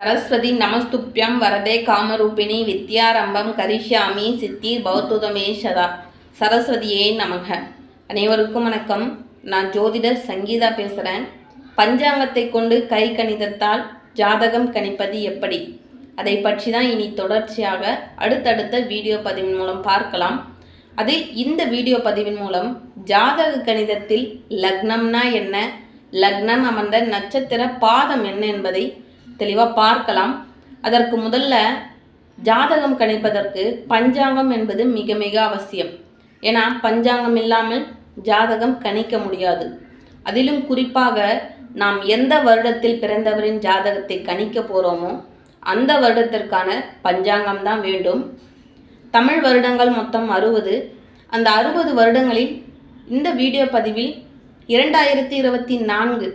सरस्वती नमस्तुभ्यं वरदे कामरूपिणी विद्यारंभम करिष्यामि सिद्धि भवतुदमे सदा சரஸ்வதியே நமக. அனைவருக்கும் வணக்கம். நான் ஜோதிடர் சங்கீதா பேசுகிறேன். பஞ்சாங்கத்தை கொண்டு கை கணிதத்தால் ஜாதகம் கணிப்பது எப்படி, அதை பற்றி தான் இனி தொடர்ச்சியாக அடுத்தடுத்த வீடியோ பதிவின் மூலம் பார்க்கலாம். அது இந்த வீடியோ பதிவின் மூலம் ஜாதக கணிதத்தில் லக்னம்னா என்ன, லக்னம் அமர்ந்த நட்சத்திர பாதம் என்ன என்பதை தெளிவாக பார்க்கலாம். அதற்கு முதல்ல ஜாதகம் கணிப்பதற்கு பஞ்சாங்கம் என்பது மிக மிக அவசியம். ஏன்னா பஞ்சாங்கம் இல்லாமல் ஜாதகம் கணிக்க முடியாது. அதிலும் குறிப்பாக நாம் எந்த வருடத்தில் பிறந்தவரின் ஜாதகத்தை கணிக்க போகிறோமோ அந்த வருடத்திற்கான பஞ்சாங்கம் தான் வேண்டும். தமிழ் வருடங்கள் மொத்தம் 60. அந்த 60 வருடங்களில் இந்த வீடியோ பதிவில் 2024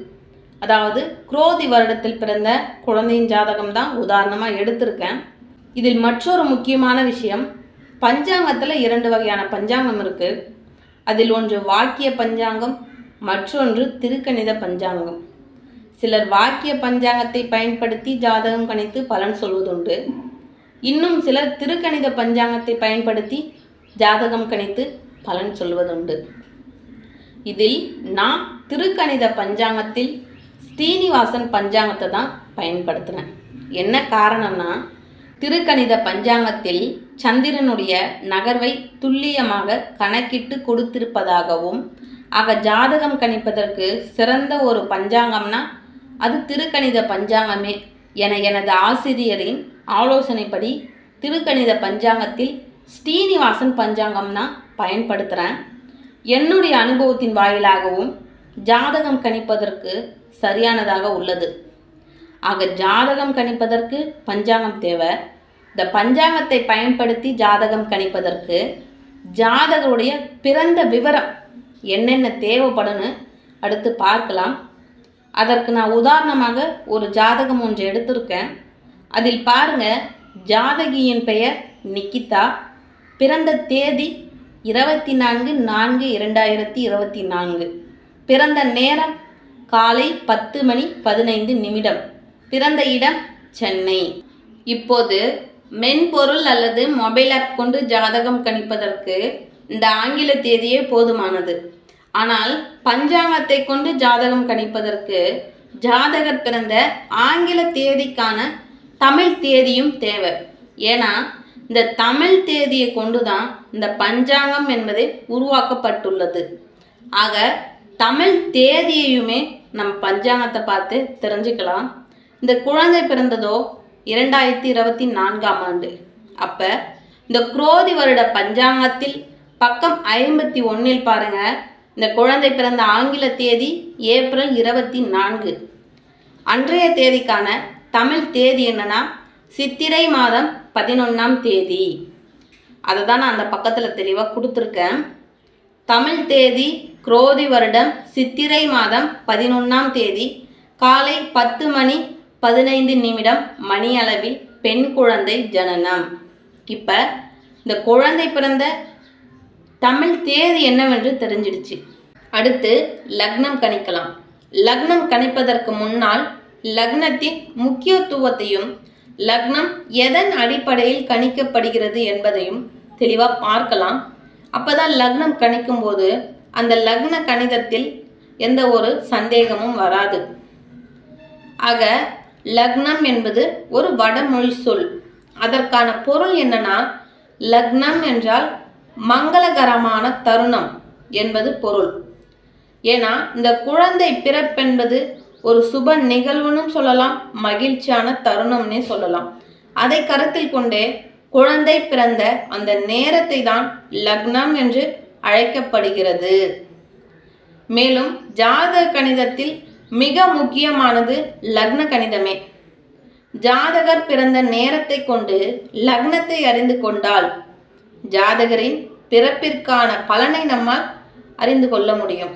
அதாவது குரோதி வருடத்தில் பிறந்த குழந்தையின் ஜாதகம் தான் உதாரணமாக எடுத்திருக்கேன். இதில் மற்றொரு முக்கியமான விஷயம், பஞ்சாங்கத்தில் 2 வகையான பஞ்சாங்கம் இருக்குது. அதில் ஒன்று வாக்கிய பஞ்சாங்கம், மற்றொன்று திருக்கணித பஞ்சாங்கம். சிலர் வாக்கிய பஞ்சாங்கத்தை பயன்படுத்தி ஜாதகம் கணித்து பலன் சொல்வதுண்டு. இன்னும் சிலர் திருக்கணித பஞ்சாங்கத்தை பயன்படுத்தி ஜாதகம் கணித்து பலன் சொல்வதுண்டு. இதில் நான் திருக்கணித பஞ்சாங்கத்தில் ஸ்ரீனிவாசன் பஞ்சாங்கத்தை தான் பயன்படுத்துகிறேன். என்ன காரணம்னா, திருக்கணித பஞ்சாங்கத்தில் சந்திரனுடைய நகர்வை துல்லியமாக கணக்கிட்டு கொடுத்திருப்பதாகவும், ஆக ஜாதகம் கணிப்பதற்கு சிறந்த ஒரு பஞ்சாங்கம்னா அது திருக்கணித பஞ்சாங்கமே என எனது ஆசிரியரின் ஆலோசனைப்படி திருக்கணித பஞ்சாங்கத்தில் ஸ்ரீனிவாசன் பஞ்சாங்கம்னா பயன்படுத்துகிறேன். என்னுடைய அனுபவத்தின் வாயிலாகவும் ஜாதகம் கணிப்பதற்கு சரியானதாக உள்ளது. ஆக ஜாதகம் கணிப்பதற்கு பஞ்சாங்கம் தேவை. இந்த பஞ்சாங்கத்தை பயன்படுத்தி ஜாதகம் கணிப்பதற்கு ஜாதகருடைய பிறந்த விவரம் என்னென்ன தேவைப்படுன்னு அடுத்து பார்க்கலாம். அதற்கு நான் உதாரணமாக ஒரு ஜாதகம் ஒன்று எடுத்திருக்கேன். அதில் பாருங்க, ஜாதகியின் பெயர் நிக்கிதா, பிறந்த தேதி 24/4/2024, பிறந்த நேரம் காலை 10:15, பிறந்த இடம் சென்னை. இப்போது மென்பொருள் அல்லது மொபைல் ஆப் கொண்டு ஜாதகம் கணிப்பதற்கு இந்த ஆங்கில தேதியே போதுமானது. ஆனால் பஞ்சாங்கத்தை கொண்டு ஜாதகம் கணிப்பதற்கு ஜாதகர் பிறந்த ஆங்கில தேதிக்கான தமிழ் தேதியும் தேவை. ஏன்னா இந்த தமிழ் தேதியை கொண்டு தான் இந்த பஞ்சாங்கம் என்பதே உருவாக்கப்பட்டுள்ளது. ஆக தமிழ் தேதியையுமே நம்ம பஞ்சாங்கத்தை பார்த்து தெரிஞ்சுக்கலாம். இந்த குழந்தை பிறந்ததோ 2024ஆம் ஆண்டு. அப்போ இந்த குரோதி வருட பஞ்சாங்கத்தில் பக்கம் 51 பாருங்க, இந்த குழந்தை பிறந்த ஆங்கில தேதி ஏப்ரல் 24. அன்றைய தேதிக்கான தமிழ் தேதி என்னன்னா சித்திரை மாதம் 11ஆம் தேதி. அதை தான் நான் அந்த பக்கத்தில் தெளிவாக கொடுத்துருக்கேன். தமிழ் தேதி குரோதி வருடம் சித்திரை மாதம் 11ஆம் தேதி காலை 10:15 மணி அளவில் பெண் குழந்தை ஜனனம். இப்போ இந்த குழந்தை பிறந்த தமிழ் தேதி என்னவென்று தெரிஞ்சிடுச்சு. அடுத்து லக்னம் கணிக்கலாம். லக்னம் கணிப்பதற்கு முன்னால் லக்னத்தின் முக்கியத்துவத்தையும் லக்னம் எதன் அடிப்படையில் கணிக்கப்படுகிறது என்பதையும் தெளிவாக பார்க்கலாம். அப்போதான் லக்னம் கணிக்கும் போது அந்த லக்ன கணிதத்தில் எந்த ஒரு சந்தேகமும் வராது. ஆக லக்னம் என்பது ஒரு வடமொழி சொல். அதற்கான பொருள் என்னன்னா, லக்னம் என்றால் மங்களகரமான தருணம் என்பது பொருள். ஏன்னா இந்த குழந்தை பிறப்பென்பது ஒரு சுப நிகழ்வுன்னு சொல்லலாம், மகிழ்ச்சியான தருணம்னே சொல்லலாம். அதை கருத்தில் கொண்டே குழந்தை பிறந்த அந்த நேரத்தை தான் லக்னம் என்று அழைக்கப்படுகிறது. மேலும் ஜாதக கணிதத்தில் மிக முக்கியமானது லக்ன கணிதமே. ஜாதகர் பிறந்த நேரத்தை கொண்டு லக்னத்தை அறிந்து கொண்டால் ஜாதகரின் பிறப்பிற்கான பலனை நம்மால் அறிந்து கொள்ள முடியும்.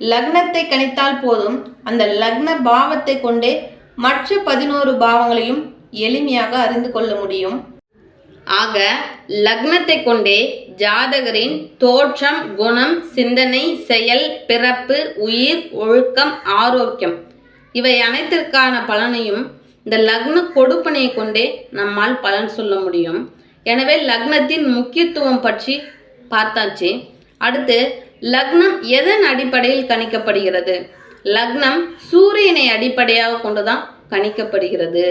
லக்னத்தை கணித்தால் போதும், அந்த லக்ன பாவத்தை கொண்டே மற்ற 11 பாவங்களையும் எளிமையாக அறிந்து கொள்ள முடியும். ஆக லக்னத்தை கொண்டே ஜாதகரின் தோற்றம், குணம், சிந்தனை, செயல், பிறப்பு, உயிர், ஒழுக்கம், ஆரோக்கியம் இவை அனைத்திற்கான பலனையும் இந்த லக்ன கொடுப்பனையை கொண்டே நம்மால் பலன் சொல்ல முடியும். எனவே லக்னத்தின் முக்கியத்துவம் பற்றி பார்த்தாச்சு. அடுத்து லக்னம் எதன் அடிப்படையில் கணிக்கப்படுகிறது? லக்னம் சூரியனை அடிப்படையாக கொண்டுதான் கணக்கிடப்படுகிறது.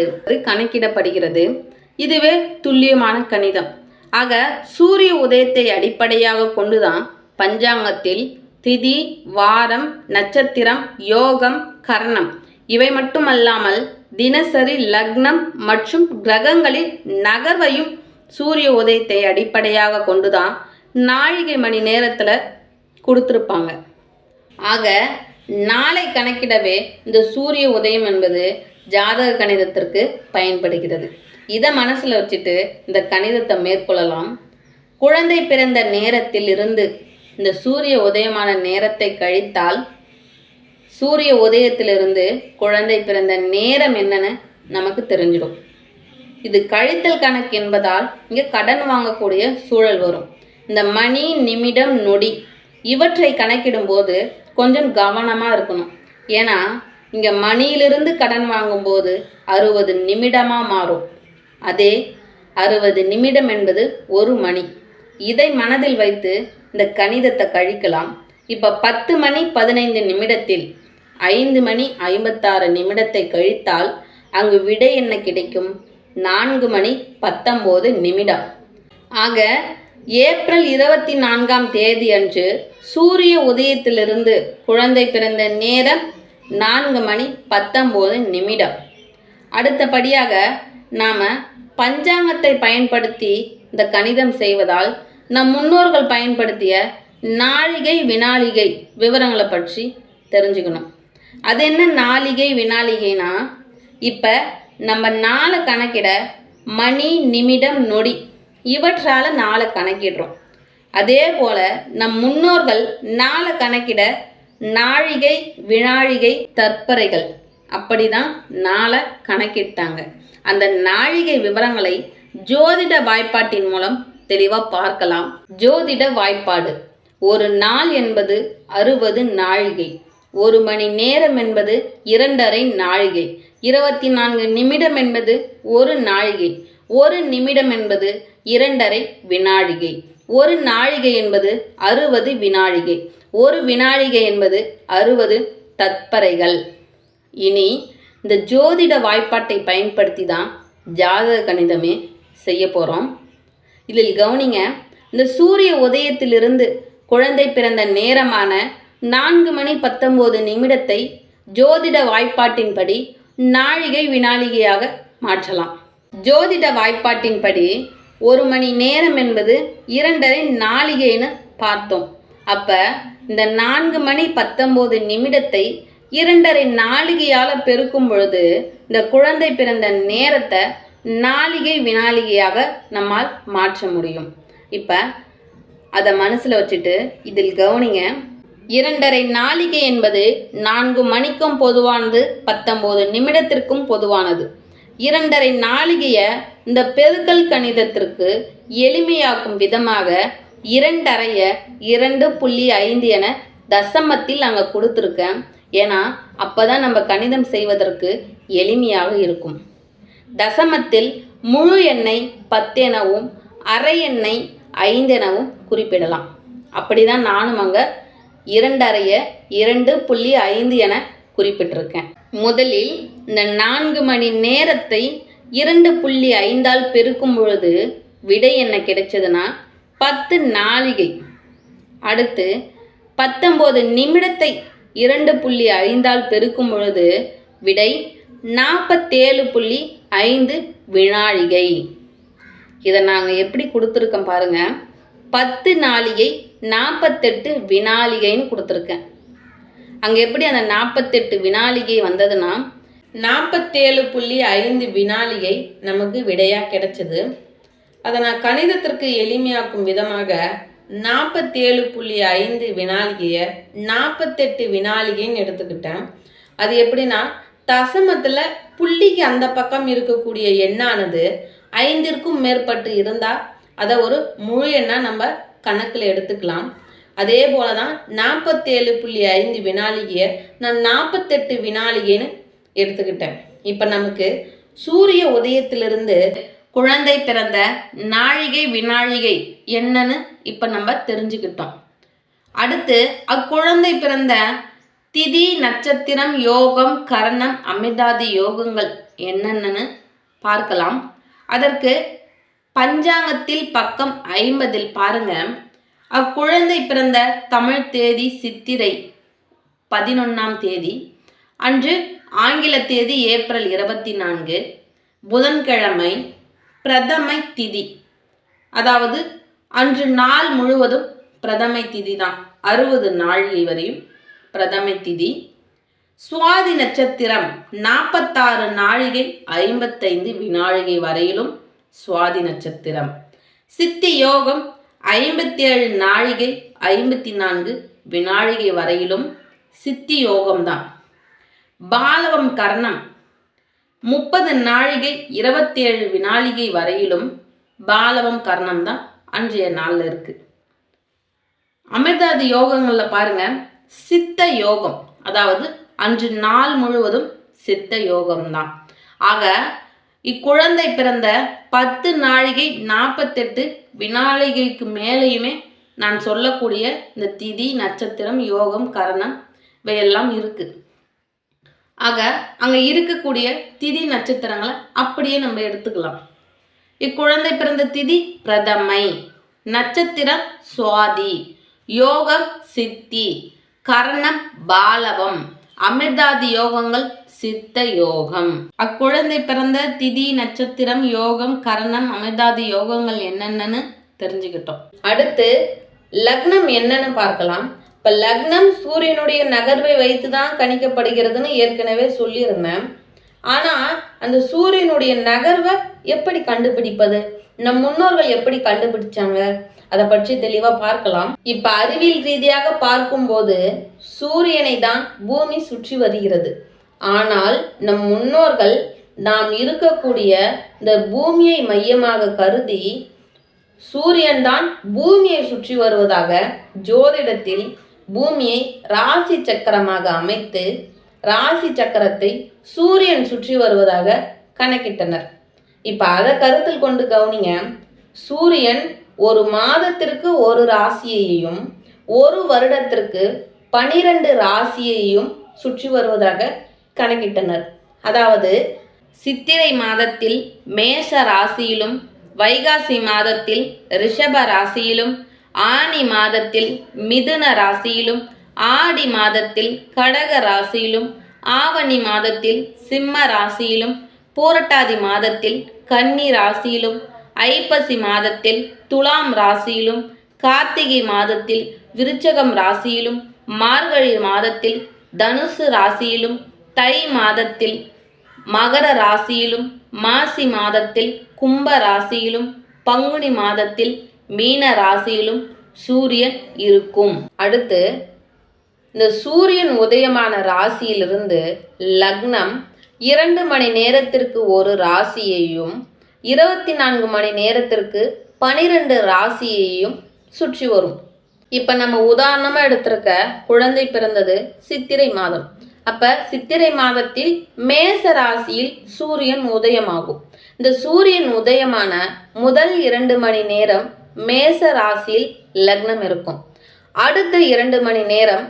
இதுவே துல்லியமான கணிதம். ஆக சூரிய உதயத்தை அடிப்படையாக கொண்டுதான் பஞ்சாங்கத்தில் திதி, வாரம், நட்சத்திரம், யோகம், கரணம் இவை மட்டுமல்லாமல் தினசரி லக்னம் மற்றும் கிரகங்களின் நகர்வையும் சூரிய உதயத்தை அடிப்படையாக கொண்டுதான் நாழிகை மணி நேரத்தில் கொடுத்துருப்பாங்க. ஆக நாளை கணக்கிடவே இந்த சூரிய உதயம் என்பது ஜாதக கணிதத்திற்கு பயன்படுகிறது. இதை மனசில் வச்சுட்டு இந்த கணிதத்தை மேற்கொள்ளலாம். குழந்தை பிறந்த நேரத்தில் இருந்து இந்த சூரிய உதயமான நேரத்தை கழித்தால் சூரிய உதயத்திலிருந்து குழந்தை பிறந்த நேரம் என்னன்னு நமக்கு தெரிஞ்சிடும். இது கழித்தல் கணக்கு என்பதால் இங்கே கடன் வாங்கக்கூடிய சூழல் வரும். இந்த மணி, நிமிடம், நொடி இவற்றை கணக்கிடும்போது கொஞ்சம் கவனமாக இருக்கணும். ஏன்னா இங்கே மணியிலிருந்து கடன் வாங்கும்போது 60 நிமிடமாக மாறும். அதே 60 நிமிடம் என்பது ஒரு மணி. இதை மனதில் வைத்து இந்த கணிதத்தை கழிக்கலாம். இப்போ 10 மணி 15 நிமிடத்தில் 5 மணி 56 நிமிடத்தை கழித்தால் அங்கு விடை என்ன கிடைக்கும்? 4 மணி 19 நிமிடம். ஆக ஏப்ரல் 24ஆம் தேதி அன்று சூரிய உதயத்திலிருந்து குழந்தை பிறந்த நேரம் 4 மணி 19 நிமிடம். அடுத்தபடியாக நாம் பஞ்சாங்கத்தை பயன்படுத்தி இந்த கணிதம் செய்வதால் நம் முன்னோர்கள் பயன்படுத்திய நாழிகை, வினாழிகை விவரங்களை பற்றி தெரிஞ்சுக்கணும். அது என்ன நாழிகை, வினாழிகைனா, இப்போ நம்ம நாளை கணக்கிட மணி, நிமிடம், நொடி இவற்றால் நாளை கணக்கிடுறோம். அதே போல் நம் முன்னோர்கள் நாளை கணக்கிட நாழிகை, வினாழிகை, தற்பறைகள் அப்படி தான் நாளை கணக்கிட்டாங்க. அந்த நாழிகை விவரங்களை ஜோதிட வாய்ப்பாட்டின் மூலம் தெளிவாக பார்க்கலாம். ஜோதிட வாய்ப்பாடு: ஒரு நாள் என்பது 60 நாழிகை, ஒரு மணி நேரம் என்பது 2½ நாழிகை, 24 நிமிடம் என்பது ஒரு நாழிகை, ஒரு நிமிடம் என்பது 2½ வினாழிகை, ஒரு நாழிகை என்பது 60 வினாழிகை, ஒரு வினாழிகை என்பது 60 தற்பறைகள். இனி இந்த ஜோதிட வாய்ப்பாட்டை பயன்படுத்தி தான் ஜாதக கணிதமே செய்ய போகிறோம். இதில் கவனிங்க, இந்த சூரிய உதயத்திலிருந்து குழந்தை பிறந்த நேரமான 4 மணி 19 நிமிடத்தை ஜோதிட வாய்ப்பாட்டின்படி நாழிகை, வினாழிகையாக மாற்றலாம். ஜோதிட வாய்ப்பாட்டின்படி ஒரு மணி நேரம் என்பது 2½ நாழிகைன்னு பார்த்தோம். அப்போ இந்த 4 மணி 19 நிமிடத்தை 2½ நாழிகையால் பெருக்கும் பொழுது இந்த குழந்தை பிறந்த நேரத்தை நாழிகை, வினாழிகையாக நம்மால் மாற்ற முடியும். இப்போ அதை மனசில் வச்சுட்டு இதில் கவனிங்க, 2½ நாழிகை என்பது 4 மணிக்கும் பொதுவானது, 19 நிமிடத்திற்கும் பொதுவானது. 2½ நாழிகையை இந்த பெருக்கல் கணிதத்திற்கு எளிமையாக்கும் விதமாக 2½ 2.5 என தசமத்தில் அங்கே கொடுத்துருக்கேன். ஏன்னா அப்போ தான் நம்ம கணிதம் செய்வதற்கு எளிமையாக இருக்கும். தசமத்தில் முழு எண்ணை 10 எனவும் அரை எண்ணை 5 எனவும் குறிப்பிடலாம். அப்படி தான் நானும் அங்கே 2½ 2.5 என குறிப்பிட்டிருக்கேன். முதலில் இந்த 4 மணி நேரத்தை 2.5ஆல் பெருக்கும் பொழுது விடை என்ன கிடைச்சதுன்னா 10 நாழிகை. அடுத்து 19 நிமிடத்தை 2.5ஆல் பெருக்கும் பொழுது விடை 47.5 வினாழிகை. இதை நாங்கள் எப்படி கொடுத்துருக்கோம் பாருங்கள். 10 நாழிகை 48 வினாழிகைன்னு கொடுத்துருக்கேன். அங்கே எப்படி அந்த 48 வினாழிகை வந்ததுன்னா 47.5 வினாழிகை நமக்கு விடையாக கிடைச்சது. அதை நான் கணிதத்திற்கு எளிமையாக்கும் விதமாக 47.5 வினாழிகையை 48 வினாழிகைன்னு எடுத்துக்கிட்டேன். அது எப்படின்னா, தசமத்தில் புள்ளிக்கு அந்த பக்கம் இருக்கக்கூடிய எண்ணானது 5ற்கும் மேற்பட்டு இருந்தால் அதை ஒரு முழு எண்ணாக நம்ம கணக்கில் எடுத்துக்கலாம். அதே போல தான் 47.5 வினாழிகையை நான் 48 வினாழிகைன்னு எடுத்துக்கிட்டேன். இப்போ நமக்கு சூரிய உதயத்திலிருந்து குழந்தை பிறந்த நாழிகை வினாழிகை என்னன்னு இப்போ நம்ம தெரிஞ்சுக்கிட்டோம். அடுத்து அக்குழந்தை பிறந்த திதி நட்சத்திரம் யோகம் கரணம் அமிர்தாதி யோகங்கள் என்னென்னு பார்க்கலாம். அதற்கு பஞ்சாங்கத்தில் பக்கம் 50 பாருங்க. அக்குழந்தை பிறந்த தமிழ் தேதி சித்திரை 11ஆம் தேதி அன்று, ஆங்கில தேதி ஏப்ரல் 24, புதன்கிழமை, பிரதமை திதி. அதாவது அன்று நாள் முழுவதும் பிரதமை திதி தான், 60 நாழிகை வரையும் பிரதமை திதி. சுவாதி நட்சத்திரம் 46 நாழிகை 55 வினாழிகை வரையிலும் சுவாதி நட்சத்திரம். சித்தி யோகம் 57 நாழிகை 54 வினாழிகை வரையிலும் சித்தி யோகம்தான். பாலவம் கர்ணம் 30 நாழிகை 27 வினாழிகை வரையிலும் பாலவம் கர்ணம் தான் அன்றைய நாளில் இருக்கு. அமிர்தாதி யோகங்கள்ல பாருங்க, சித்த யோகம், அதாவது அன்று நாள் முழுவதும் சித்த யோகம்தான். ஆக இக்குழந்தை பிறந்த 10 நாழிகை 48 வினாழிகைக்கு மேலேயுமே நான் சொல்லக்கூடிய இந்த திதி நட்சத்திரம் யோகம் கரணம் இவையெல்லாம் இருக்கு. ஆக அங்க இருக்கக்கூடிய திதி நட்சத்திரங்களை அப்படியே நம்ம எடுத்துக்கலாம். இக்குழந்தை பிறந்த திதி பிரதமை, நட்சத்திரம் சுவாதி, யோகம் சித்தி, கரணம் பாலவம், அமிர்தாதி யோகங்கள் சித்த யோகம். அக்குழந்தை பிறந்த திதி நட்சத்திரம் யோகம் கரணம் அமிர்தாதி யோகங்கள் என்னென்னு தெரிஞ்சுக்கிட்டோம். அடுத்து லக்னம் என்னன்னு பார்க்கலாம். இப்ப லக்னம் சூரியனுடைய நகர்வை வைத்து தான் கணிக்கப்படுகிறதுன்னு ஏற்கனவே சொல்லியிருந்தேன். ஆனா அந்த சூரியனுடைய நகர்வை எப்படி கண்டுபிடிப்பது, நம் முன்னோர்கள் எப்படி கண்டுபிடிச்சாங்க, அதை பற்றி தெளிவா பார்க்கலாம். இப்ப அறிவியல் ரீதியாக பார்க்கும்போது சூரியனை தான் பூமி சுற்றி வருகிறது. ஆனால் நம் முன்னோர்கள் நாம் இருக்கக்கூடிய இந்த பூமியை மையமாக கருதி சூரியன் தான் பூமியை சுற்றி வருவதாக ஜோதிடத்தில் பூமியை ராசி சக்கரமாக அமைத்து ராசி சக்கரத்தை சூரியன் சுற்றி வருவதாக கணக்கிட்டனர். இப்ப அதை கருத்தில் கொண்டு கவனிங்க. சூரியன் ஒரு மாதத்திற்கு ஒரு ராசியையும் ஒரு வருடத்திற்கு 12 ராசியையும் சுற்றி வருவதாக கணக்கிட்டனர். அதாவது சித்திரை மாதத்தில் மேஷ ராசியிலும், வைகாசி மாதத்தில் ரிஷப ராசியிலும், ஆனி மாதத்தில் மிதுன ராசியிலும், ஆடி மாதத்தில் கடக ராசியிலும், ஆவணி மாதத்தில் சிம்ம ராசியிலும், பூரட்டாதி மாதத்தில் கன்னி ராசியிலும், ஐப்பசி மாதத்தில் துலாம் ராசியிலும், கார்த்திகை மாதத்தில் விருச்சகம் ராசியிலும், மார்கழி மாதத்தில் தனுசு ராசியிலும், தை மாதத்தில் மகர ராசியிலும், மாசி மாதத்தில் கும்ப ராசியிலும், பங்குனி மாதத்தில் மீன ராசியிலும் சூரியன் இருக்கும். அடுத்து இந்த சூரியன் உதயமான ராசியிலிருந்து லக்னம் 2 மணி நேரத்திற்கு ஒரு ராசியையும் 24 மணி நேரத்திற்கு 12 ராசியையும் சுற்றி வரும். இப்ப நம்ம உதாரணமா எடுத்திருக்க குழந்தை பிறந்தது சித்திரை மாதம். அப்ப சித்திரை மாதத்தில் மேச ராசியில் சூரியன் உதயமாகும். இந்த சூரியன் உதயமான முதல் 2 மணி நேரம் மேச ராசியில் லக்னம் இருக்கும். அடுத்த 2 மணி நேரம்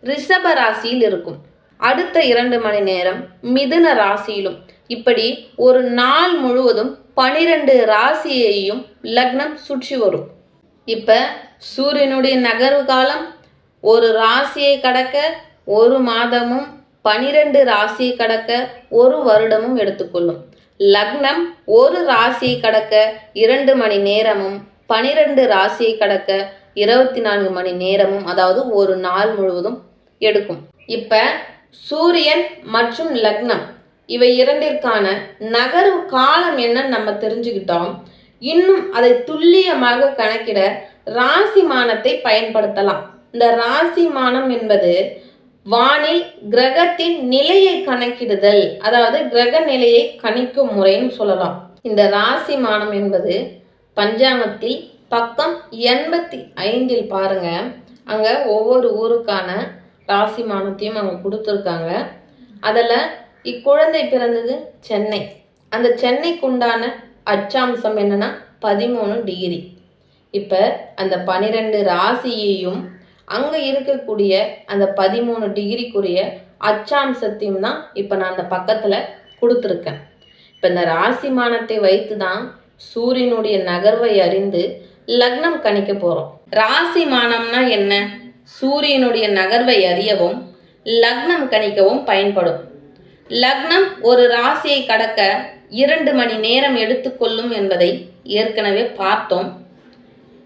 ரிஷப ராசியில் இருக்கும். அடுத்த 2 மணி நேரம் மிதுன ராசியிலும். இப்படி ஒரு நாள் முழுவதும் 12 ராசியையும் லக்னம் சுற்றி வரும். இப்ப சூரியனுடைய நகர்வு காலம் ஒரு ராசியை கடக்க ஒரு மாதமும் 12 ராசியை கடக்க ஒரு வருடமும் எடுத்துக்கொள்ளும். லக்னம் ஒரு ராசியை கடக்க 2 மணி நேரமும் 12 ராசியை கடக்க 24 மணி நேரமும், அதாவது ஒரு நாள் முழுவதும் எடுக்கும். இப்ப சூரியன் மற்றும் லக்னம் இவை இரண்டிற்கான நகர்வு காலம் என்னன்னு நம்ம தெரிஞ்சுக்கிட்டோம். இன்னும் அதை துல்லியமாக கணக்கிட ராசிமானத்தை பயன்படுத்தலாம். இந்த ராசிமானம் என்பது வானில் கிரகத்தின் நிலையை கணக்கிடுதல், அதாவது கிரக நிலையை கணிக்கும் முறைன்னு சொல்லலாம். இந்த ராசிமானம் என்பது பஞ்சாங்கத்தில் பக்கம் 85 பாருங்க. அங்க ஒவ்வொரு ஊருக்கான ராசிமானத்தையும் அங்க கொடுத்துருக்காங்க. அதில் இக்குழந்தை பிறந்தது சென்னை. அந்த சென்னைக்குண்டான அச்சாம்சம் என்னன்னா 13 டிகிரி. இப்போ அந்த 12 ராசியையும் அங்கே இருக்கக்கூடிய அந்த 13 டிகிரிக்குரிய அச்சாம்சத்தையும் தான் இப்போ நான் அந்த பக்கத்தில் கொடுத்துருக்கேன். இப்போ இந்த ராசிமானத்தை வைத்து தான் சூரியனுடைய நகர்வை அறிந்து லக்னம் கணிக்க போகிறோம். ராசிமானம்னா என்ன? சூரியனுடைய நகர்வை அறியவும் லக்னம் கணிக்கவும் பயன்படும். லக்னம் ஒரு ராசியை கடக்க 2 மணி நேரம் எடுத்துக்கொள்ளும் என்பதை ஏற்கனவே பார்த்தோம்.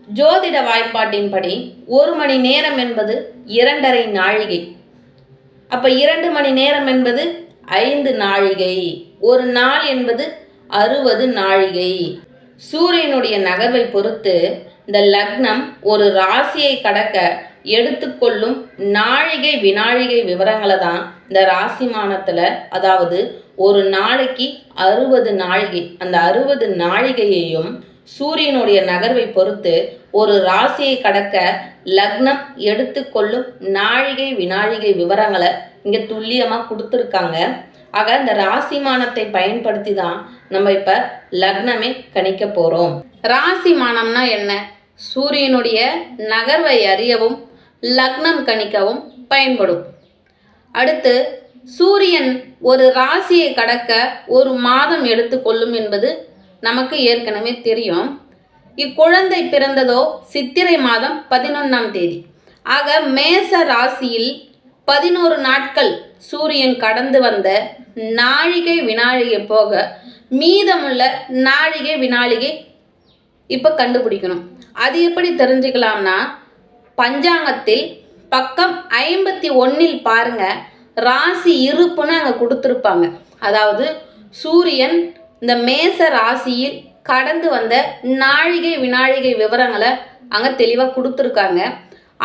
ஜோதிட வாய்ப்பாட்டின்படி 1 மணி நேரம் என்பது 2.5 நாழிகை. அப்போ 2 மணி நேரம் என்பது 5 நாழிகை. ஒரு நாள் என்பது 60 நாழிகை. சூரியனுடைய நகர்வை பொறுத்து இந்த லக்னம் ஒரு ராசியை கடக்க எடுத்துக்கொள்ளும் நாழிகை வினாழிகை விவரங்களை தான் இந்த ராசிமானத்தில், அதாவது ஒரு நாளைக்கு 60 நாழிகை, அந்த 60 நாழிகையையும் சூரியனுடைய நகர்வை பொறுத்து ஒரு ராசியை கடக்க லக்னம் எடுத்துக்கொள்ளும் நாழிகை வினாழிகை விவரங்களை இங்கே துல்லியமாக கொடுத்துருக்காங்க. ஆக இந்த ராசிமானத்தை பயன்படுத்தி தான் நம்ம இப்போ லக்னமே கணிக்க போகிறோம். ராசிமானம்னா என்ன? சூரியனுடைய நகர்வை அறியவும் லக்னம் கணிக்கவும் பயன்படும். அடுத்து சூரியன் ஒரு ராசியை கடக்க ஒரு மாதம் எடுத்துக்கொள்ளும் என்பது நமக்கு ஏற்கனவே தெரியும். இக்குழந்தை பிறந்ததோ சித்திரை மாதம் 11ஆம் தேதி. ஆக மேச ராசியில் 11 நாட்கள் சூரியன் கடந்து வந்த நாழிகை வினாழிகை போக மீதமுள்ள நாழிகை வினாழிகை இப்போ கண்டுபிடிக்கணும். அது எப்படி தெரிஞ்சுக்கலாம்னா, பஞ்சாங்கத்தில் பக்கம் 51 பாருங்க, ராசி இருப்புன்னு அங்கே கொடுத்துருப்பாங்க. அதாவது சூரியன் இந்த மேச ராசியில் கடந்து வந்த நாழிகை வினாழிகை விவரங்களை அங்கே தெளிவாக கொடுத்துருக்காங்க.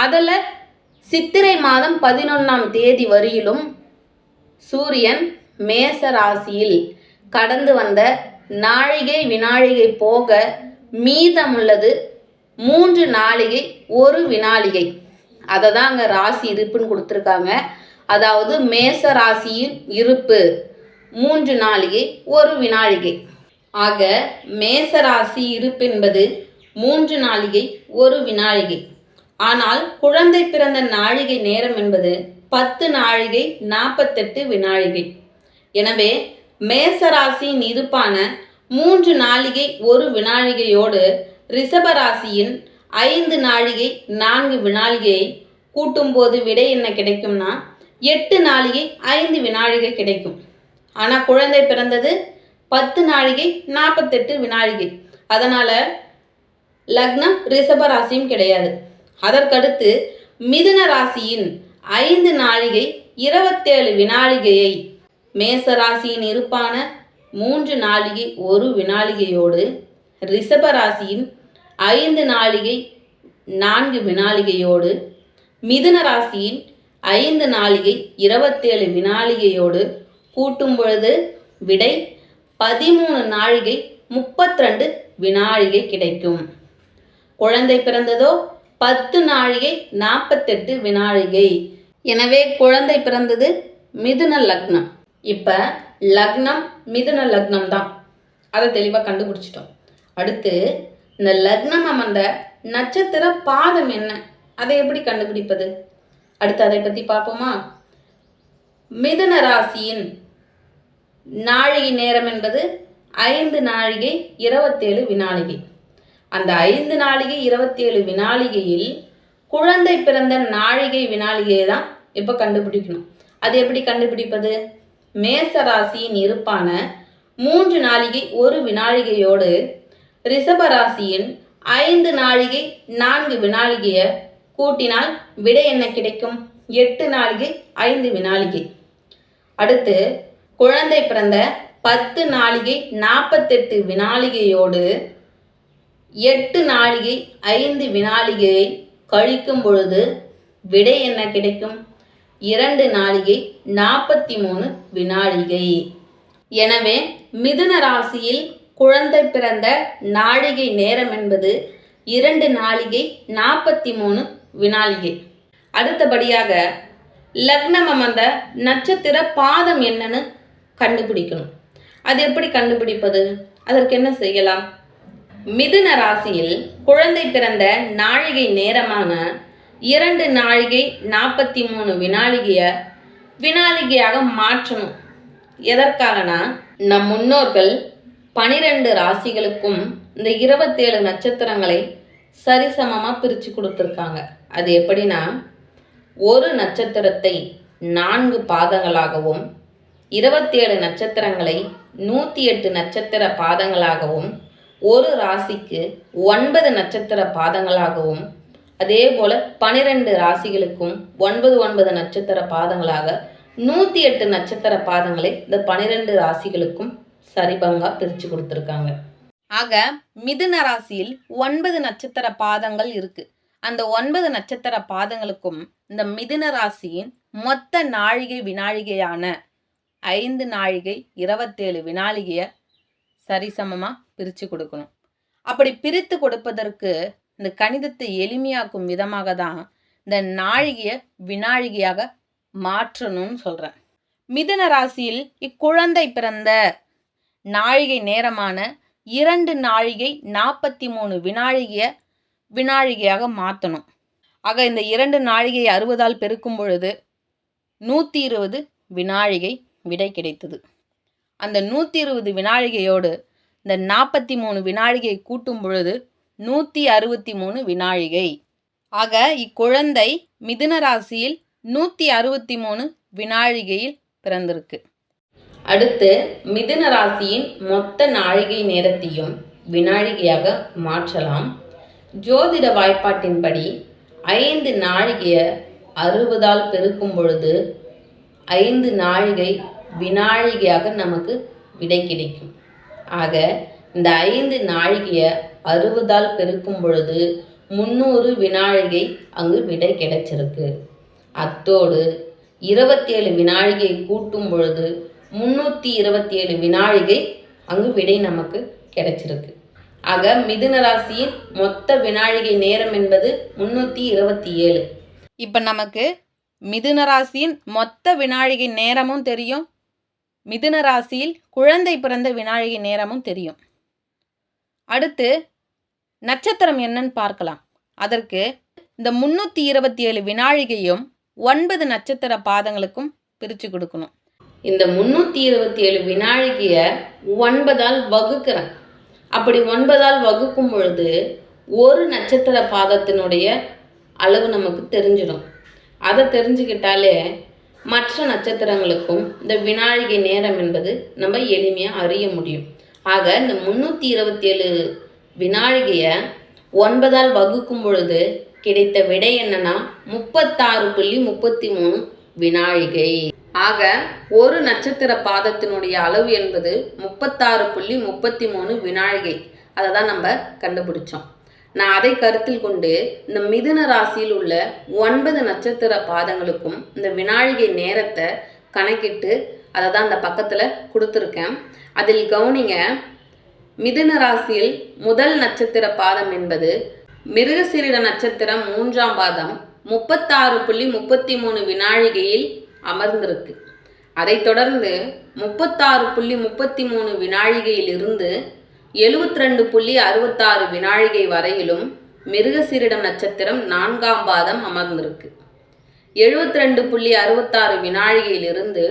அதில் சித்திரை மாதம் 11ஆம் தேதி வரையிலும் சூரியன் மேச ராசியில் கடந்து வந்த நாழிகை வினாழிகை போக மீதமுள்ளது 3 நாழிகை 1 வினாழிகை. அதை தான் அங்கே ராசி இருப்புன்னு கொடுத்துருக்காங்க. அதாவது மேச ராசியின் இருப்பு 3 நாழிகை 1 வினாழிகை. ஆக மேசராசி இருப்பு என்பது 3 நாழிகை 1 வினாழிகை. ஆனால் குழந்தை பிறந்த நாழிகை நேரம் என்பது 10 நாழிகை 48 வினாழிகை. எனவே மேசராசியின் இருப்பான 3 நாழிகை 1 வினாழிகையோடு ரிஷபராசியின் 5 நாழிகை 4 வினாழிகையை கூட்டும்போது விடை என்ன கிடைக்கும்னா 8 நாழிகை 5 வினாழிகை கிடைக்கும். ஆனால் குழந்தை பிறந்தது 10 நாழிகை 48 வினாழிகை. அதனால் லக்னம் ரிஷபராசியும் கிடையாது. அதற்கடுத்து மிதுன ராசியின் 5 நாழிகை 27 வினாழிகையை மேசராசியின் இருப்பான 3 நாழிகை 1 வினாழிகையோடு ரிஷபராசியின் 5 நாழிகை 4 வினாழிகையோடு மிதுன ராசியின் 5 நாழிகை 27 வினாழிகையோடு கூட்டும் பொழுது விடை 13 நாழிகை 32 வினாழிகை கிடைக்கும். குழந்தை பிறந்ததோ 10 நாழிகை 48 வினாழிகை. எனவே குழந்தை பிறந்தது மிதுன லக்னம். இப்போ லக்னம் மிதுன லக்னம் தான், அதை தெளிவாக கண்டுபிடிச்சிட்டோம். அடுத்து இந்த லக்னம் அமர்ந்த நட்சத்திர பாதம் என்ன, அதை எப்படி கண்டுபிடிப்பது? அடுத்து அதை பற்றி பார்ப்போமா? மிதுன ராசியின் நாழிகை நேரம் என்பது 5 நாழிகை 27 வினாழிகை. அந்த 5 நாழிகை 27 வினாழிகையில் குழந்தை பிறந்த நாழிகை வினாழிகையை தான் இப்போ கண்டுபிடிக்கணும். அது எப்படி கண்டுபிடிப்பது? மேச ராசியின் இருப்பான 3 நாழிகை 1 வினாழிகையோடு ரிஷபராசியின் 5 நாழிகை 4 வினாழிகையை கூட்டினால் விடை என்ன கிடைக்கும்? 8 நாழிகை 5 வினாழிகை. அடுத்து குழந்தை பிறந்த 10 நாழிகை 48 வினாழிகையோடு 8 நாழிகை 5 வினாழிகையை கழிக்கும் பொழுது விடை என்ன கிடைக்கும்? 2 நாழிகை 43 வினாழிகை. எனவே மிதுன ராசியில் குழந்தை பிறந்த நாழிகை நேரம் என்பது 2 நாழிகை 43 வினாழிகை. அடுத்தபடியாக லக்னம் அமர்ந்த நட்சத்திர பாதம் என்னன்னு கண்டுபிடிக்கணும். அது எப்படி கண்டுபிடிப்பது? அதற்கு என்ன செய்யலாம்? மிதுன ராசியில் குழந்தை பிறந்த நாழிகை நேரமான 2 நாழிகை 43 வினாழிகையாக மாற்றணும். எதற்காகனா, நம் முன்னோர்கள் 12 ராசிகளுக்கும் இந்த 27 நட்சத்திரங்களை சரிசமமாக பிரித்து கொடுத்துருக்காங்க. அது எப்படின்னா, ஒரு நட்சத்திரத்தை 4 பாதங்களாகவும் 27 நட்சத்திரங்களை 108 நட்சத்திர பாதங்களாகவும், ஒரு ராசிக்கு 9 நட்சத்திர பாதங்களாகவும், அதே போல 12 ராசிகளுக்கும் 9 நட்சத்திர பாதங்களாக 108 நட்சத்திர பாதங்களை இந்த 12 ராசிகளுக்கும் சரிபங்கா பிரித்து கொடுத்துருக்காங்க. ஆக மிதுன ராசியில் 9 நட்சத்திர பாதங்கள் இருக்கு. அந்த 9 நட்சத்திர பாதங்களுக்கும் இந்த மிதுன ராசியின் மொத்த நாழிகை வினாழிகையான 5 நாழிகை 27 வினாழிகையை சரிசமமாக பிரித்து கொடுக்கணும். அப்படி பிரித்து கொடுப்பதற்கு இந்த கணிதத்தை எளிமையாக்கும் விதமாக தான் இந்த நாழிகையை வினாழிகையாக மாற்றணும்னு சொல்கிறேன். மிதுன ராசியில் இக்குழந்தை பிறந்த நாழிகை நேரமான 2 நாழிகை 43 வினாழிகையாக மாற்றணும். ஆக இந்த 2 நாழிகை 60ஆல் பெருக்கும் பொழுது 120 வினாழிகை விடை கிடைத்தது. அந்த 120 வினாழிகையோடு இந்த 43 வினாழிகை கூட்டும் பொழுது 163 வினாழிகை. ஆக இக்குழந்தை மிதுன ராசியில் 163 வினாழிகையில் பிறந்திருக்கு. அடுத்து மிதுன ராசியின் மொத்த நாழிகை நேரத்தையும் வினாழிகையாக மாற்றலாம். ஜோதிட வாய்ப்பாட்டின்படி 5 நாழிகையை 60ஆல் பெருக்கும் பொழுது 5 நாழிகை வினாழிகையாக நமக்கு விடை கிடைக்கும். ஆக இந்த 5 நாழிகையை 60ஆல் பெருக்கும் பொழுது 300 வினாழிகை அங்கு விடை கிடைச்சிருக்கு. அத்தோடு 27 வினாழிகை கூட்டும் பொழுது 327 வினாழிகை அங்கு விடை நமக்கு கிடைச்சிருக்கு. ஆக மிதுன ராசியின் மொத்த வினாழிகை நேரம் என்பது 327. இப்போ நமக்கு மிதுன ராசியின் மொத்த வினாழிகை நேரமும் தெரியும், மிதுன ராசியில் குழந்தை பிறந்த வினாழிகை நேரமும் தெரியும். அடுத்து நட்சத்திரம் என்னன்னு பார்க்கலாம். அதற்கு இந்த 327 வினாழிகையும் 9 நட்சத்திர பாதங்களுக்கும் பிரித்து கொடுக்கணும். இந்த 327 வினாழிகையை 9ஆல் வகுக்கிறேன். அப்படி 9ஆல் வகுக்கும் பொழுது ஒரு நட்சத்திர பாதத்தினுடைய அளவு நமக்கு தெரிஞ்சிடும். அதை தெரிஞ்சுக்கிட்டாலே மற்ற நட்சத்திரங்களுக்கும் இந்த வினாழிகை நேரம் என்பது நம்ம எளிமையாக அறிய முடியும். ஆக இந்த 327 வினாழிகையை 9ஆல் வகுக்கும் பொழுது கிடைத்த விடை என்னன்னா 36.33 வினாழிகை. ஆக ஒரு நட்சத்திர பாதத்தினுடைய அளவு என்பது 36.33 வினாழிகை. அதை தான் நம்ம கண்டுபிடிச்சோம். நான் அதை கருத்தில் கொண்டு இந்த மிதுன ராசியில் உள்ள 9 நட்சத்திர பாதங்களுக்கும் இந்த வினாழிகை நேரத்தை கணக்கிட்டு அதை தான் அந்த பக்கத்தில் கொடுத்துருக்கேன். அதில் கவனிங்க, மிதுன ராசியில் முதல் நட்சத்திர பாதம் என்பது மிருகசீரிட நட்சத்திரம் 3ஆம் பாதம் 36.33 வினாழிகையில் அமர்ந்திருக்கு. அதைத் தொடர்ந்து 36.33 வினாழிகையில் இருந்து 72.66 வினாழிகை வரையிலும் மிருகசீரிடம் நட்சத்திரம் 4ஆம் பாதம் அமர்ந்திருக்கு. 72.66 வினாழிகையிலிருந்து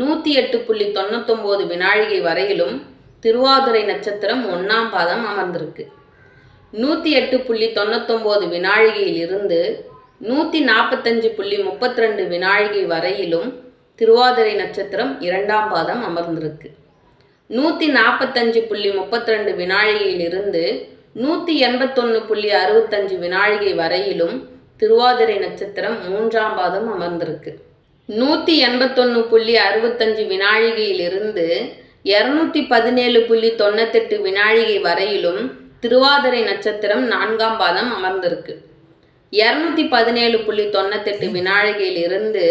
108.99 வினாழிகை வரையிலும் திருவாதிரை நட்சத்திரம் 1ஆம் பாதம் அமர்ந்திருக்கு. 108.99 வினாழிகையில் இருந்து 145.32 வினாழிகை வரையிலும் திருவாதிரை நட்சத்திரம் 2ஆம் பாதம் அமர்ந்திருக்கு. 145.32 வினாழிகையில் இருந்து 181.65 வினாழிகை வரையிலும் திருவாதிரை நட்சத்திரம் 3ஆம் பாதம் அமர்ந்திருக்கு. 181.65 வினாழிகையில் இருந்து 217.98 வினாழிகை வரையிலும் திருவாதிரை நட்சத்திரம் 4ஆம் பாதம் அமர்ந்திருக்கு. 217.98 வினாழிகையில் இருந்து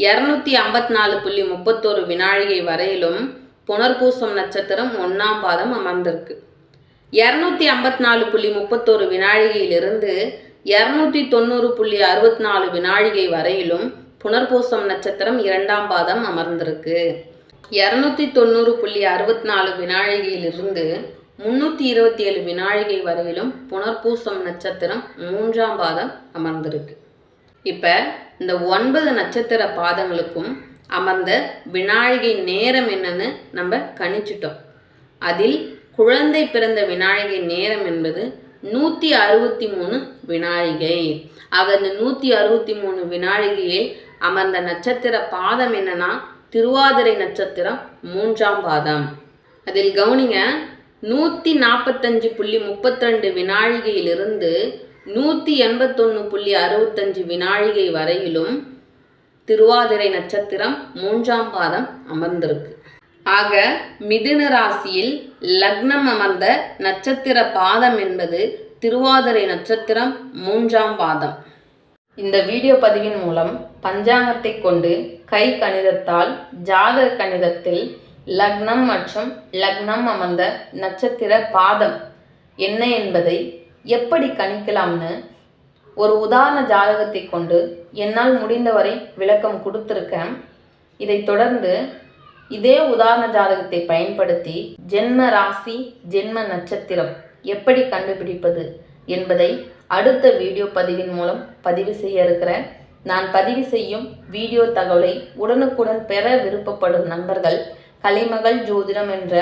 254.31 வினாழிகை வரையிலும் புனர்பூசம் நட்சத்திரம் 1ஆம் பாதம் அமர்ந்திருக்கு. 254.31 வினாழிகையிலிருந்து 290.64 வினாழிகை வரையிலும் புனர்பூசம் நட்சத்திரம் 2ஆம் பாதம் அமர்ந்திருக்கு. 290.64 வினாழிகையிலிருந்து 327 வினாழிகை வரையிலும் புனர்பூசம் நட்சத்திரம் 3ஆம் பாதம் அமர்ந்திருக்கு. இப்போ இந்த 9 நட்சத்திர பாதங்களுக்கும் அமர்ந்த வினாழிகை நேரம் என்னன்னு நம்ம கணிச்சிட்டோம். அதில் குழந்தை பிறந்த வினாழிகை நேரம் என்பது 163 வினாழிகை. ஆக இந்த 163 வினாழிகையில் அமர்ந்த நட்சத்திர பாதம் என்னன்னா திருவாதிரை நட்சத்திரம் 3ஆம் பாதம். அதில் கவனிங்க, 145.32 வினாழிகையிலிருந்து 181.65 வினாழிகை வரையிலும் திருவாதிரை நட்சத்திரம் 3ஆம் பாதம் அமர்ந்திருக்கு. ஆக மிதுன ராசியில் லக்னம் அமர்ந்த நட்சத்திர பாதம் என்பது திருவாதிரை நட்சத்திரம் 3ஆம் பாதம். இந்த வீடியோ பதிவின் மூலம் பஞ்சாங்கத்தை கொண்டு கை கணிதத்தால் ஜாதக கணிதத்தில் லக்னம் மற்றும் லக்னம் அமர்ந்த நட்சத்திர பாதம் என்ன என்பதை எப்படி கணிக்கலாம்னு ஒரு உதாரண ஜாதகத்தை கொண்டு என்னால் முடிந்தவரை விளக்கம் கொடுத்துருக்கேன். இதை தொடர்ந்து இதே உதாரண ஜாதகத்தை பயன்படுத்தி ஜென்ம ராசி ஜென்ம நட்சத்திரம் எப்படி கண்டுபிடிப்பது என்பதை அடுத்த வீடியோ பதிவின் மூலம் பதிவு செய்ய இருக்கிறேன். நான் பதிவு செய்யும் வீடியோ தகவலை உடனுக்குடன் பெற விருப்பப்படும் நண்பர்கள் கலைமகள் ஜோதிடம் என்ற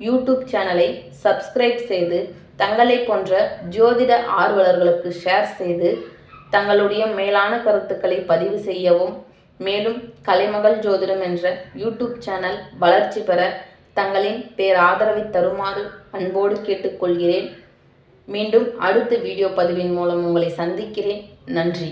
யூடியூப் சேனலை சப்ஸ்கிரைப் செய்து தங்களை போன்ற ஜோதிட ஆர்வலர்களுக்கு ஷேர் செய்து தங்களுடைய மேலான கருத்துக்களை பதிவு செய்யவும், மேலும் கலைமகள் ஜோதிடம் என்ற யூடியூப் சேனல் வளர்ச்சி பெற தங்களின் பேராதரவை தருமாறு அன்போடு கேட்டுக்கொள்கிறேன். மீண்டும் அடுத்த வீடியோ பதிவின் மூலம் உங்களை சந்திக்கிறேன். நன்றி.